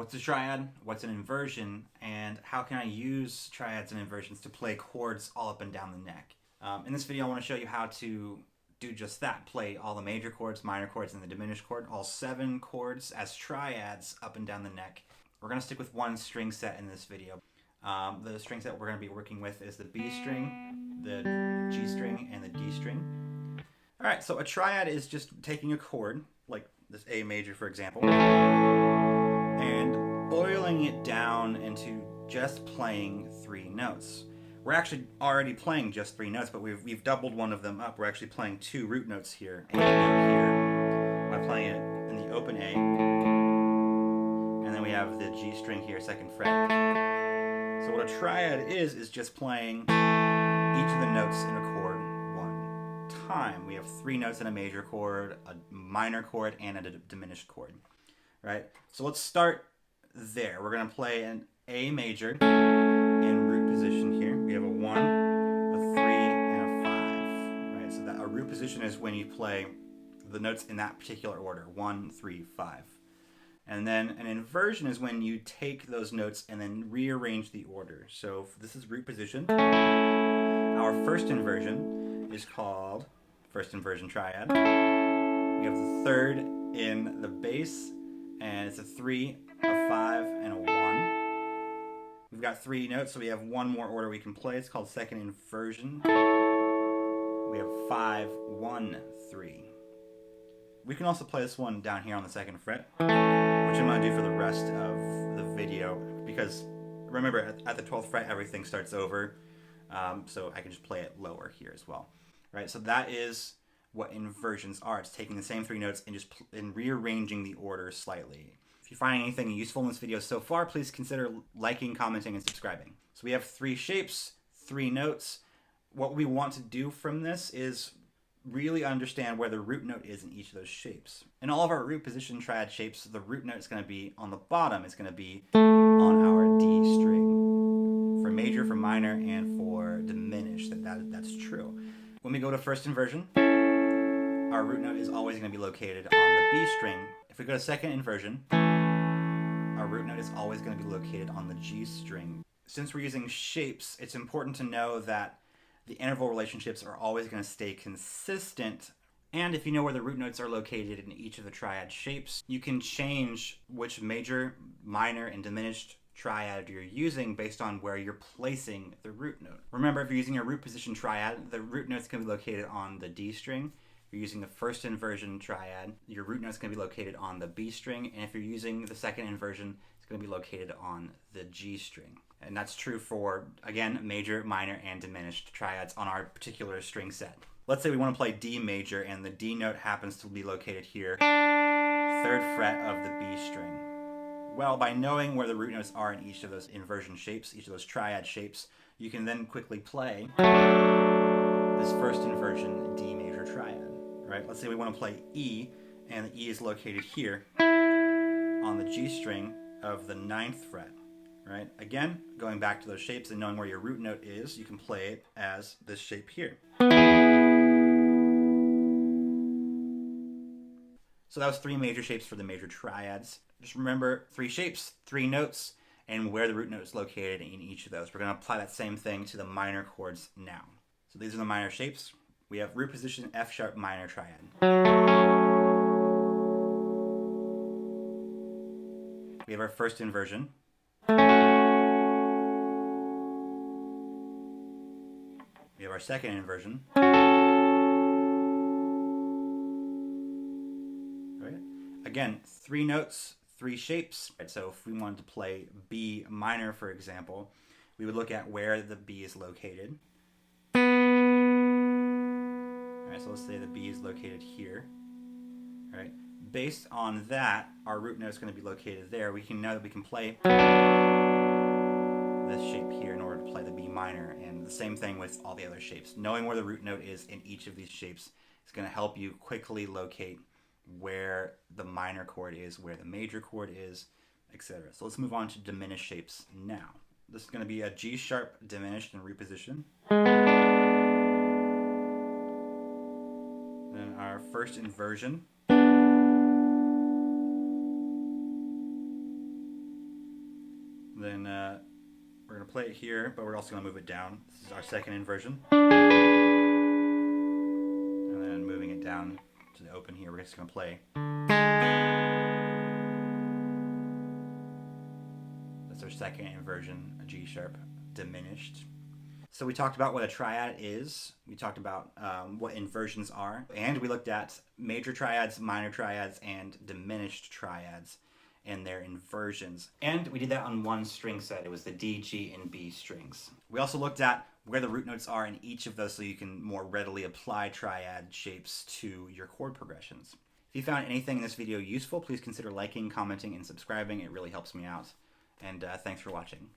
What's a triad, what's an inversion, and how can I use triads and inversions to play chords all up and down the neck? In this video I want to show you how to do just that, play all the major chords, minor chords, and the diminished chord, all 7 chords as triads up and down the neck. We're going to stick with one string set in this video. The string set we're going to be working with is the B string, the G string, and the D string. Alright, so a triad is just taking a chord, like this A major for example, and boiling it down into just playing 3 notes. We're actually already playing just 3 notes, but we've doubled one of them up. We're actually playing 2 root notes here, A note here, by playing it in the open A, and then we have the G string here, 2nd fret. So what a triad is just playing each of the notes in a chord one time. We have 3 notes in a major chord, a minor chord, and a diminished chord. Right? So let's start there. We're going to play an A major in root position here. We have a 1, a 3, and a 5. Right? So that a root position is when you play the notes in that particular order, 1, 3, 5. And then an inversion is when you take those notes and then rearrange the order. So this is root position. Our first inversion is called first inversion triad. We have the 3rd in the bass, and it's a 3, a 5, and a 1. We've got 3 notes, so we have one more order we can play. It's called second inversion. We have 5, 1, 3. We can also play this one down here on the 2nd fret, which I'm going to do for the rest of the video, because remember, at the 12th fret everything starts over, so I can just play it lower here as well. Right, so that is what inversions are. It's taking the same 3 notes and just rearranging the order slightly. If you find anything useful in this video so far, please consider liking, commenting, and subscribing. So we have 3 shapes, 3 notes. What we want to do from this is really understand where the root note is in each of those shapes. In all of our root position triad shapes, the root note is going to be on the bottom. It's going to be on our D string. For major, for minor, and for diminished. That's true. When we go to first inversion, our root note is always going to be located on the B string. If we go to second inversion, our root note is always going to be located on the G string. Since we're using shapes, it's important to know that the interval relationships are always going to stay consistent. And if you know where the root notes are located in each of the triad shapes, you can change which major, minor, and diminished triad you're using based on where you're placing the root note. Remember, if you're using a root position triad, the root note's going to be located on the D string. If you're using the first inversion triad, your root note's going to be located on the B string. And if you're using the second inversion, it's going to be located on the G string. And that's true for, again, major, minor, and diminished triads on our particular string set. Let's say we want to play D major and the D note happens to be located here, 3rd fret of the B string. Well, by knowing where the root notes are in each of those inversion shapes, each of those triad shapes, you can then quickly play this first inversion D major triad. Right? Let's say we want to play E, and the E is located here on the G string of the 9th fret. Right? Again, going back to those shapes and knowing where your root note is, you can play it as this shape here. So that was 3 major shapes for the major triads. Just remember 3 shapes, 3 notes, and where the root note is located in each of those. We're going to apply that same thing to the minor chords now. So these are the minor shapes. We have root position F sharp minor triad. We have our first inversion. We have our second inversion. Right? Again, 3 notes, 3 shapes. Right? So if we wanted to play B minor, for example, we would look at where the B is located. Right, so let's say the B is located here. Right? Based on that, our root note is going to be located there. We can know that we can play this shape here in order to play the B minor, and the same thing with all the other shapes. Knowing where the root note is in each of these shapes is going to help you quickly locate where the minor chord is, where the major chord is, etc. So let's move on to diminished shapes now. This is going to be a G sharp diminished in root position. Then our first inversion. Then we're going to play it here, but we're also going to move it down. This is our second inversion. And then moving it down to the open here, we're just going to play. That's our second inversion, a G sharp diminished. So we talked about what a triad is. We talked about what inversions are. And we looked at major triads, minor triads, and diminished triads and their inversions. And we did that on one string set. It was the D, G, and B strings. We also looked at where the root notes are in each of those so you can more readily apply triad shapes to your chord progressions. If you found anything in this video useful, please consider liking, commenting, and subscribing. It really helps me out. And thanks for watching.